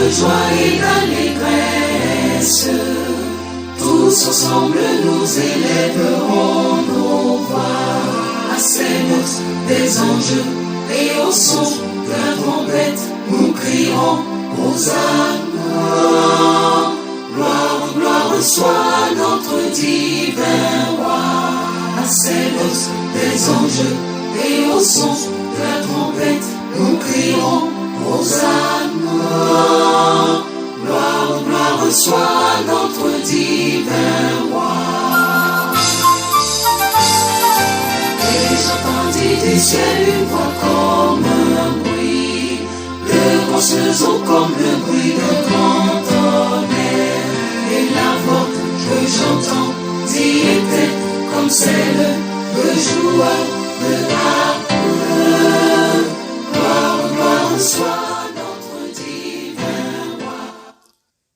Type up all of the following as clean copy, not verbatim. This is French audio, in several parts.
de joie et d'allégresse. Tous ensemble nous élèverons nos voix à ces notes des anges et au son de la trompette nous crierons Hosanna. Gloire, gloire soit à notre divin roi. À ces notes des anges et au son de la trompette nous crierons Hosanna. Gloire, gloire soit à notre divin roi. Et j'entendis du ciel une voix comme un bruit de grosses eaux, comme le bruit d'un grand tonnerre. Et la voix que j'entendis était comme celle de joueur de harpe. Gloire, gloire soit à notre divin roi.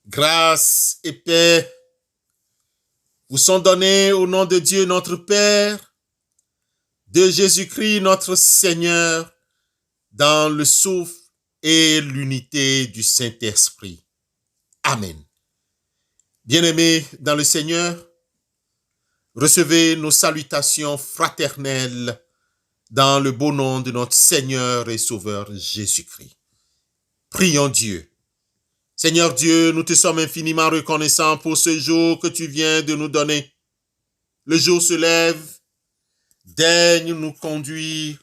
Grâce et paix vous sont données au nom de Dieu notre Père, de Jésus-Christ notre Seigneur, dans le souffle et l'unité du Saint-Esprit. Amen. Bien-aimés dans le Seigneur, recevez nos salutations fraternelles dans le beau nom de notre Seigneur et Sauveur Jésus-Christ. Prions Dieu. Seigneur Dieu, nous te sommes infiniment reconnaissants pour ce jour que tu viens de nous donner. Le jour se lève, daigne nous conduire,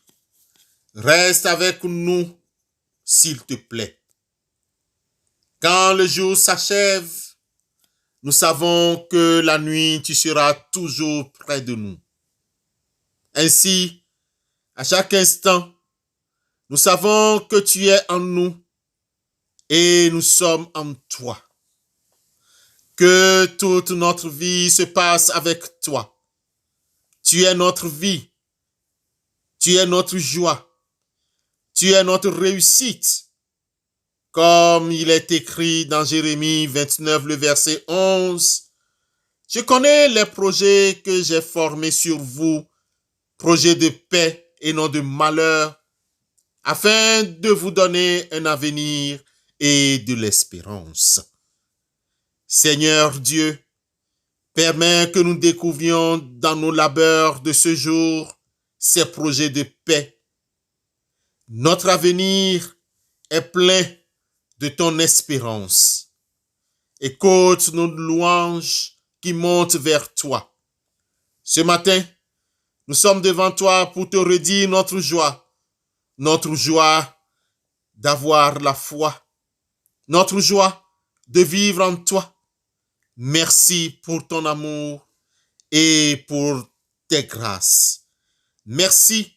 reste avec nous, s'il te plaît. Quand le jour s'achève, nous savons que la nuit, tu seras toujours près de nous. Ainsi, à chaque instant, nous savons que tu es en nous et nous sommes en toi. Que toute notre vie se passe avec toi. Tu es notre vie. Tu es notre joie. Tu es notre réussite. Comme il est écrit dans Jérémie 29, le verset 11, « Je connais les projets que j'ai formés sur vous, projets de paix et non de malheur, afin de vous donner un avenir et de l'espérance. » Seigneur Dieu, permets que nous découvrions dans nos labeurs de ce jour ces projets de paix. Notre avenir est plein de ton espérance. Écoute nos louanges qui montent vers toi. Ce matin, nous sommes devant toi pour te redire notre joie d'avoir la foi, notre joie de vivre en toi. Merci pour ton amour et pour tes grâces. Merci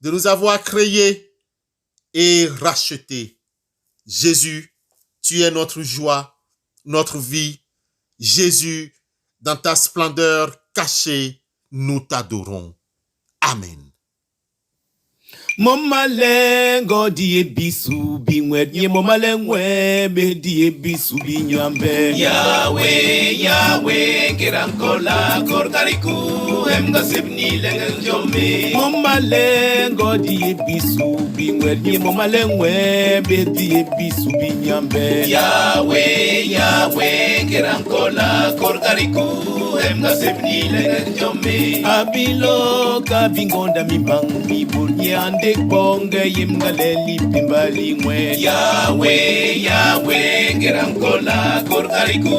de nous avoir créés et rachetés. Jésus, tu es notre joie, notre vie. Jésus, dans ta splendeur cachée, nous t'adorons. Amen. Momalengo die bisu bingwe momalengwe be die bisu binyambe Yahweh Yahweh kerankola korkariku emga sebni lengenjome Momalengo die bisu bingwe momalengwe be die bisu binyambe Yahweh Yahweh kerankola korkariku emga sebni lengenjome Abilo kabingonda mibang mibulnyande bonge yimgaleli pimbali ngwe Yahweh Yahweh gerankola korkariku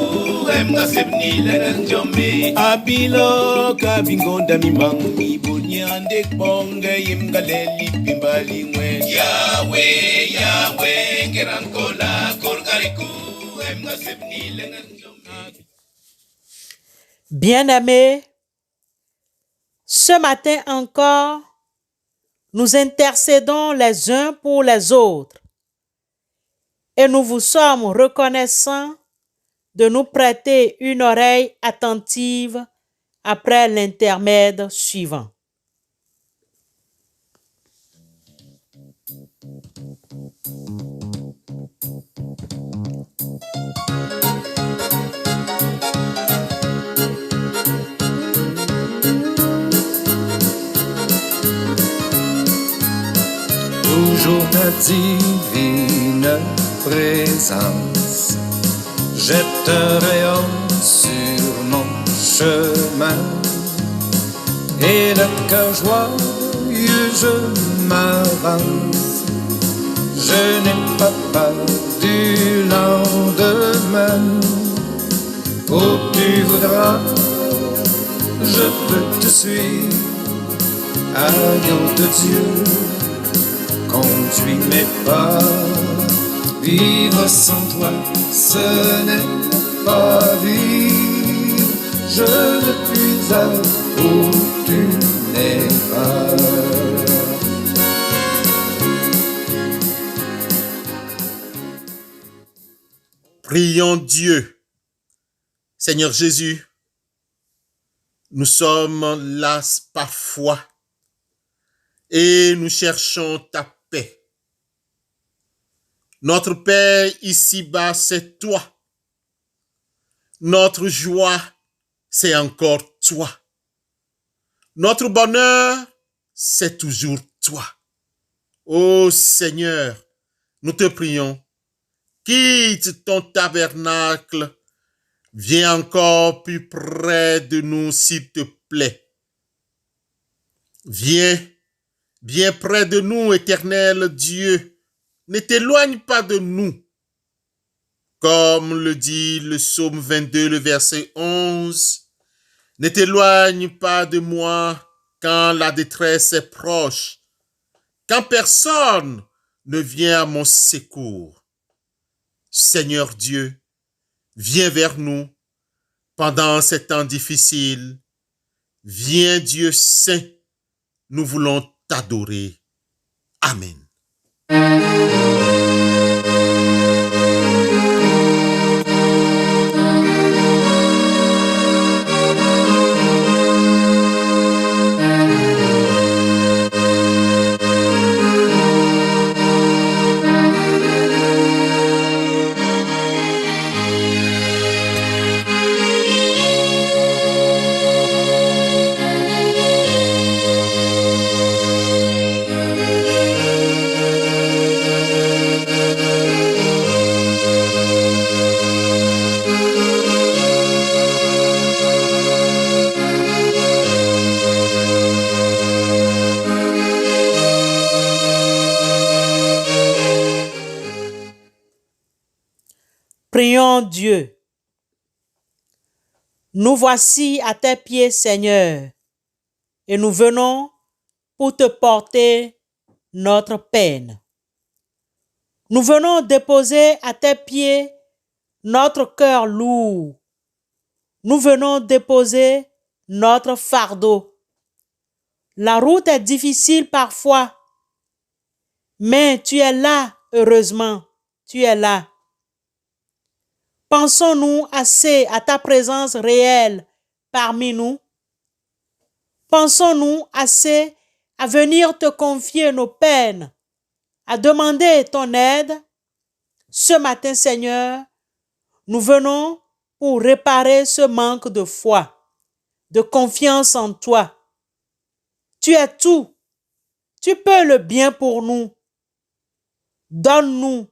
emga sebni lengenjome Abilo kabingonda mimangi bunyande bonge yimgaleli pimbali ngwe Yahweh Yahweh gerankola korkariku emga sebni lengenjome. Bien-aimés, ce matin encore, nous intercédons les uns pour les autres et nous vous sommes reconnaissants de nous prêter une oreille attentive après l'intermède suivant. Toujours ta divine présence jette un rayon sur mon chemin. Et le cœur joyeux, je m'avance. Je n'ai pas peur du lendemain. Où tu voudras, je peux te suivre. Agneau de Dieu, conduis mes pas. Vivre sans toi, ce n'est pas vivre. Je ne puis être où tu n'es pas. Prions Dieu. Seigneur Jésus, nous sommes là parfois et nous cherchons ta paix. Notre paix ici-bas, c'est toi. Notre joie, c'est encore toi. Notre bonheur, c'est toujours toi. Ô Seigneur, nous te prions, quitte ton tabernacle, viens encore plus près de nous, s'il te plaît. Viens bien près de nous, éternel Dieu. Ne t'éloigne pas de nous. Comme le dit le psaume 22, le verset 11, ne t'éloigne pas de moi quand la détresse est proche, quand personne ne vient à mon secours. Seigneur Dieu, viens vers nous pendant ces temps difficiles. Viens Dieu saint, nous voulons t'adorer. Amen. Prions Dieu. Nous voici à tes pieds, Seigneur, et nous venons pour te porter notre peine. Nous venons déposer à tes pieds notre cœur lourd. Nous venons déposer notre fardeau. La route est difficile parfois, mais tu es là, heureusement, tu es là. Pensons-nous assez à ta présence réelle parmi nous? Pensons-nous assez à venir te confier nos peines, à demander ton aide? Ce matin, Seigneur, nous venons pour réparer ce manque de foi, de confiance en toi. Tu es tout. Tu peux le bien pour nous. Donne-nous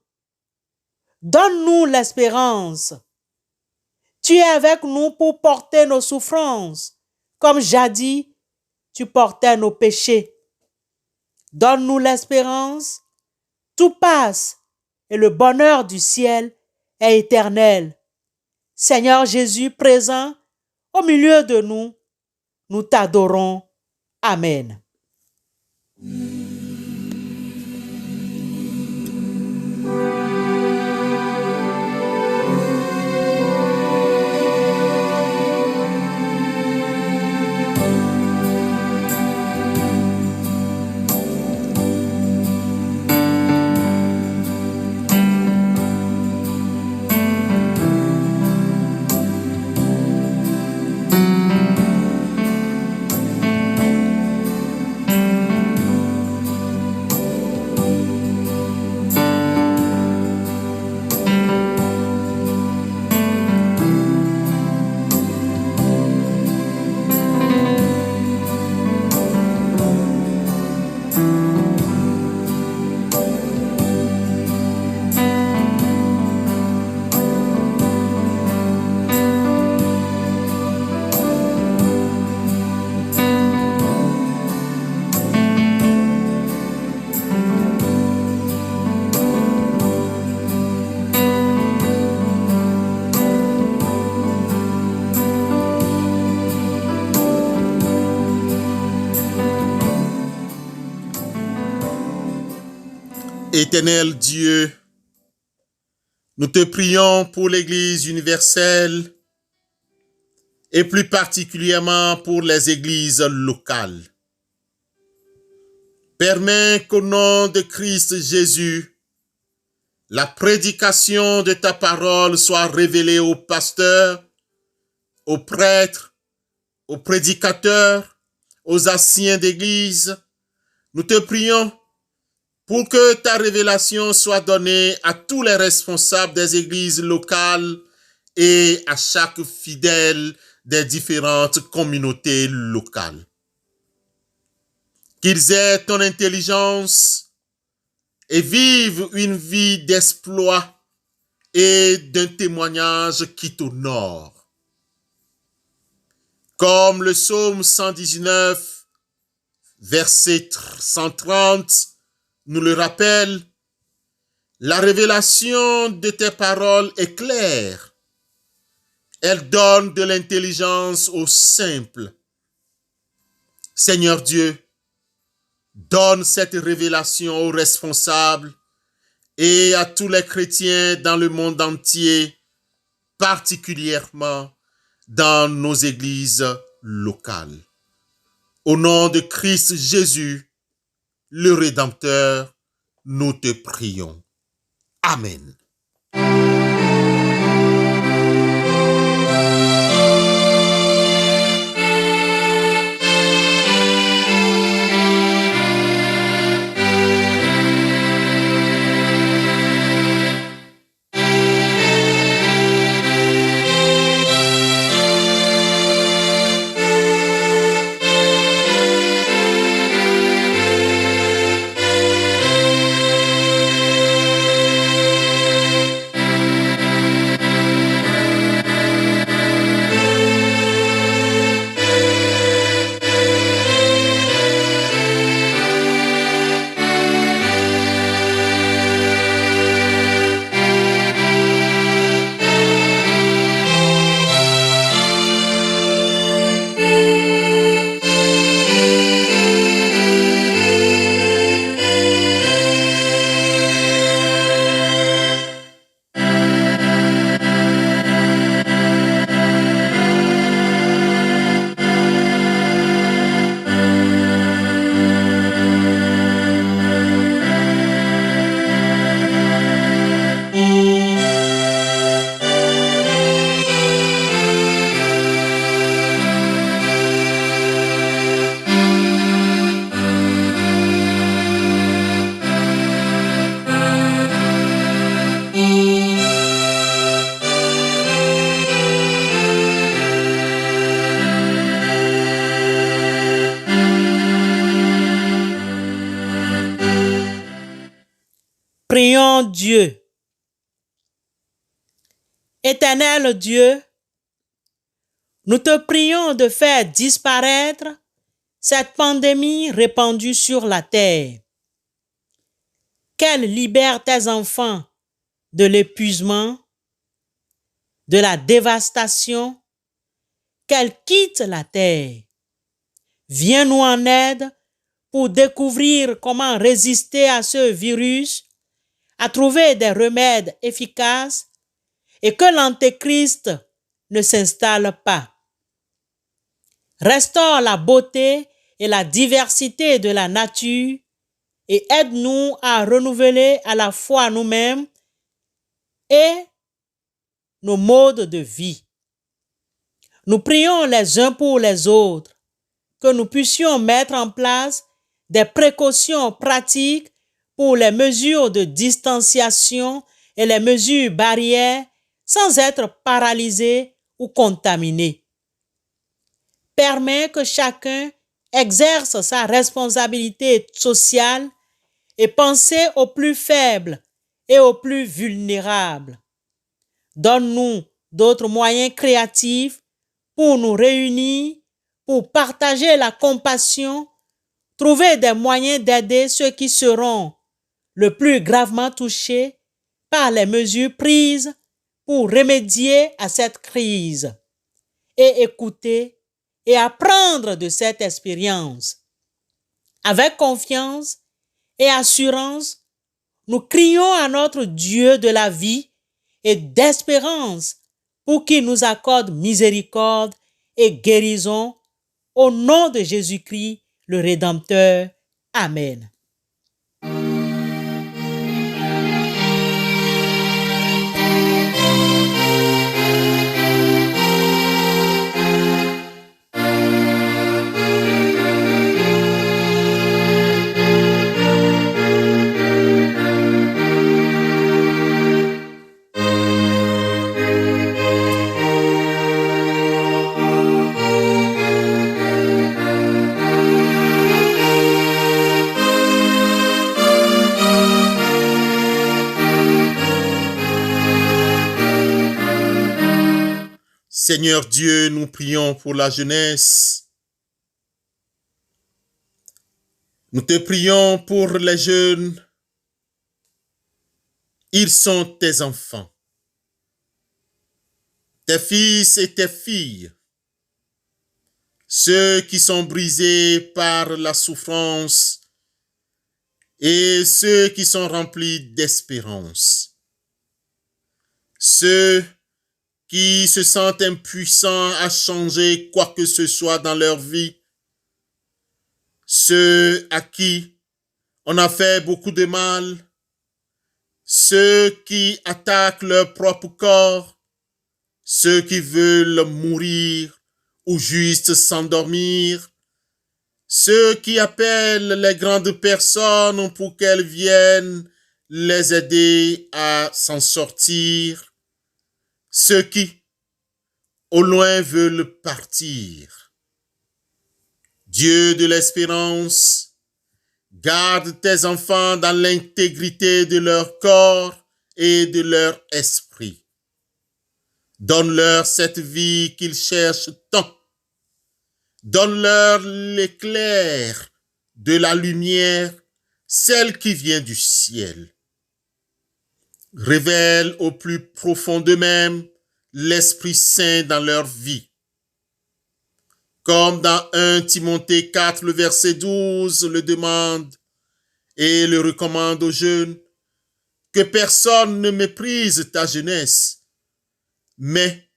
l'espérance. Tu es avec nous pour porter nos souffrances, comme jadis tu portais nos péchés. Donne-nous l'espérance. Tout passe et le bonheur du ciel est éternel. Seigneur Jésus présent au milieu de nous, nous t'adorons. Amen. Éternel Dieu, nous te prions pour l'Église universelle et plus particulièrement pour les églises locales. Permets qu'au nom de Christ Jésus, la prédication de ta parole soit révélée aux pasteurs, aux prêtres, aux prédicateurs, aux anciens d'église. Nous te prions pour que ta révélation soit donnée à tous les responsables des églises locales et à chaque fidèle des différentes communautés locales. Qu'ils aient ton intelligence et vivent une vie d'exploit et d'un témoignage qui t'honore. Comme le psaume 119, verset 130, nous le rappelle, la révélation de tes paroles est claire. Elle donne de l'intelligence aux simples. Seigneur Dieu, donne cette révélation aux responsables et à tous les chrétiens dans le monde entier, particulièrement dans nos églises locales. Au nom de Christ Jésus, le Rédempteur, nous te prions. Amen. Prions Dieu. Éternel Dieu, nous te prions de faire disparaître cette pandémie répandue sur la terre. Qu'elle libère tes enfants de l'épuisement, de la dévastation, qu'elle quitte la terre. Viens-nous en aide pour découvrir comment résister à ce virus, à trouver des remèdes efficaces et que l'antéchrist ne s'installe pas. Restaure la beauté et la diversité de la nature et aide-nous à renouveler à la fois nous-mêmes et nos modes de vie. Nous prions les uns pour les autres que nous puissions mettre en place des précautions pratiques pour les mesures de distanciation et les mesures barrières sans être paralysés ou contaminés. Permets que chacun exerce sa responsabilité sociale et pense aux plus faibles et aux plus vulnérables. Donne-nous d'autres moyens créatifs pour nous réunir, pour partager la compassion, trouver des moyens d'aider ceux qui seront le plus gravement touchés par les mesures prises pour remédier à cette crise et écouter et apprendre de cette expérience. Avec confiance et assurance, nous crions à notre Dieu de la vie et d'espérance pour qu'il nous accorde miséricorde et guérison au nom de Jésus-Christ, le Rédempteur. Amen. Seigneur Dieu, nous prions pour la jeunesse. Nous te prions pour les jeunes. Ils sont tes enfants, tes fils et tes filles, ceux qui sont brisés par la souffrance et ceux qui sont remplis d'espérance, ceux qui se sentent impuissants à changer quoi que ce soit dans leur vie, ceux à qui on a fait beaucoup de mal, ceux qui attaquent leur propre corps, ceux qui veulent mourir ou juste s'endormir, ceux qui appellent les grandes personnes pour qu'elles viennent les aider à s'en sortir, ceux qui, au loin, veulent partir. Dieu de l'espérance, garde tes enfants dans l'intégrité de leur corps et de leur esprit. Donne-leur cette vie qu'ils cherchent tant. Donne-leur l'éclair de la lumière, celle qui vient du ciel. Révèle au plus profond d'eux-mêmes l'Esprit Saint dans leur vie. Comme dans 1 Timothée 4, le verset 12 le demande et le recommande aux jeunes, que personne ne méprise ta jeunesse, mais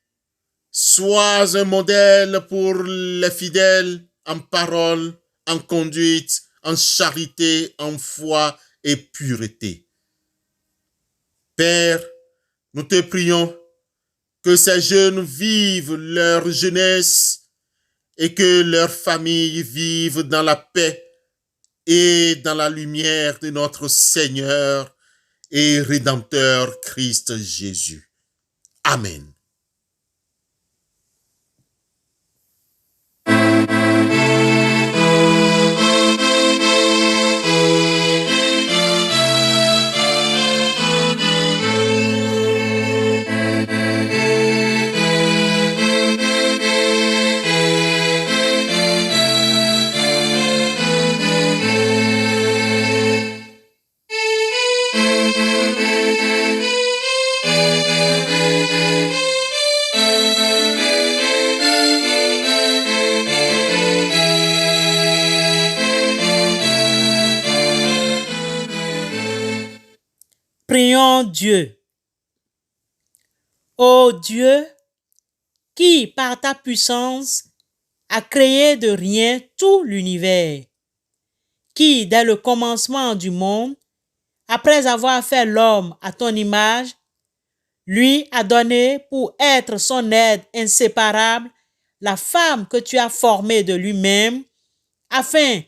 sois un modèle pour les fidèles en parole, en conduite, en charité, en foi et pureté. Père, nous te prions que ces jeunes vivent leur jeunesse et que leurs familles vivent dans la paix et dans la lumière de notre Seigneur et Rédempteur Christ Jésus. Amen. Prions Dieu. Ô Dieu, qui par ta puissance a créé de rien tout l'univers, qui dès le commencement du monde, après avoir fait l'homme à ton image, lui a donné pour être son aide inséparable la femme que tu as formée de lui-même, afin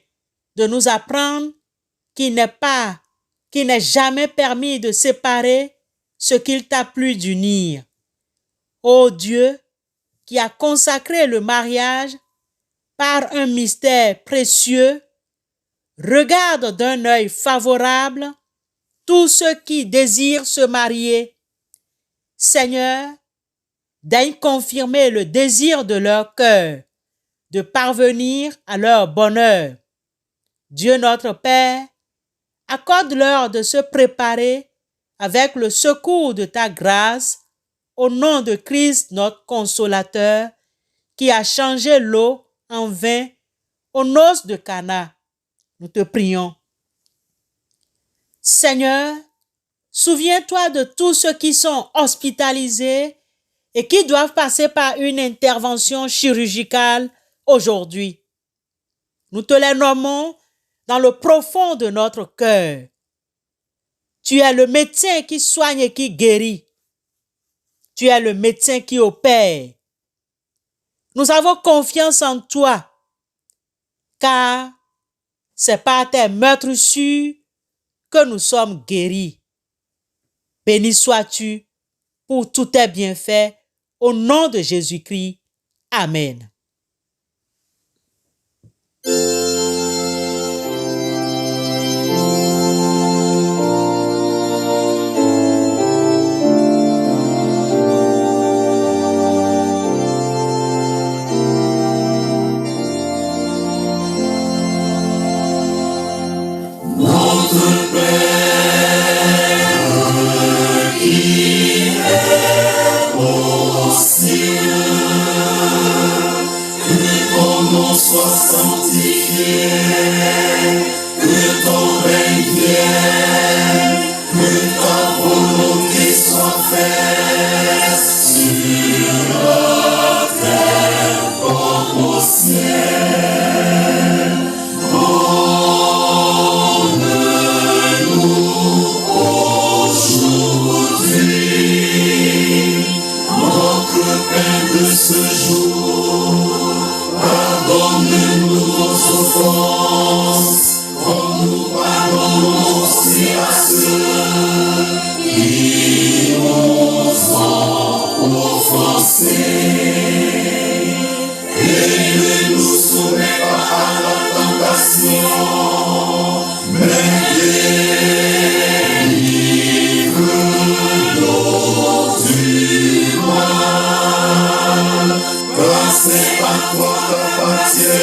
de nous apprendre qu'il n'est jamais permis de séparer ce qu'il t'a plu d'unir. Ô Dieu, qui a consacré le mariage par un mystère précieux, regarde d'un œil favorable tous ceux qui désirent se marier. Seigneur, daigne confirmer le désir de leur cœur, de parvenir à leur bonheur. Dieu notre Père, accorde-leur de se préparer avec le secours de ta grâce, au nom de Christ notre consolateur, qui a changé l'eau en vin aux noces de Cana. Nous te prions. Seigneur, Souviens-toi de tous ceux qui sont hospitalisés et qui doivent passer par une intervention chirurgicale aujourd'hui. Nous te les nommons dans le profond de notre cœur. Tu es le médecin qui soigne et qui guérit. Tu es le médecin qui opère. Nous avons confiance en toi, car c'est par tes meurtrissures que nous sommes guéris. Béni sois-tu pour tous tes bienfaits, au nom de Jésus-Christ. Amen. Notre Père qui es aux cieux, que ton nom soit sanctifié, que ton règne vienne, que ta volonté soit faite sur la terre comme au ciel. De ce jour, pardonne-nous nos offenses, comme nous pardonnons aussi à ceux qui nous ont offensés. Et ne nous soumets pas à la tentation, mais délivre-nous du mal. Car c'est à toi qu'appartiennent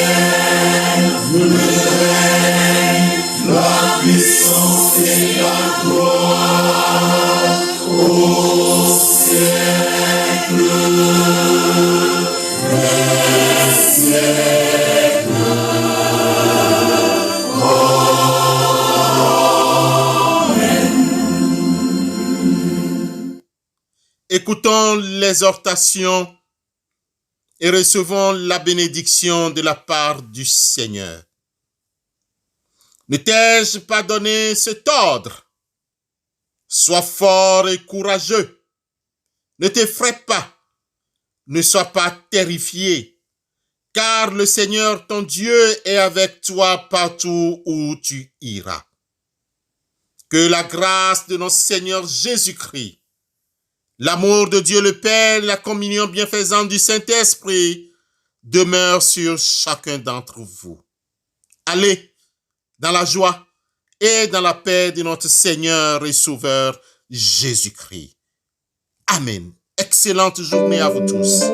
le règne, la puissance et la gloire au siècle des siècles. Amen. Écoutons l'exhortation et recevons la bénédiction de la part du Seigneur. Ne t'ai-je pas donné cet ordre? Sois fort et courageux. Ne t'effraie pas. Ne sois pas terrifié, car le Seigneur ton Dieu est avec toi partout où tu iras. Que la grâce de notre Seigneur Jésus-Christ, l'amour de Dieu le Père, la communion bienfaisante du Saint-Esprit demeure sur chacun d'entre vous. Allez dans la joie et dans la paix de notre Seigneur et Sauveur Jésus-Christ. Amen. Excellente journée à vous tous.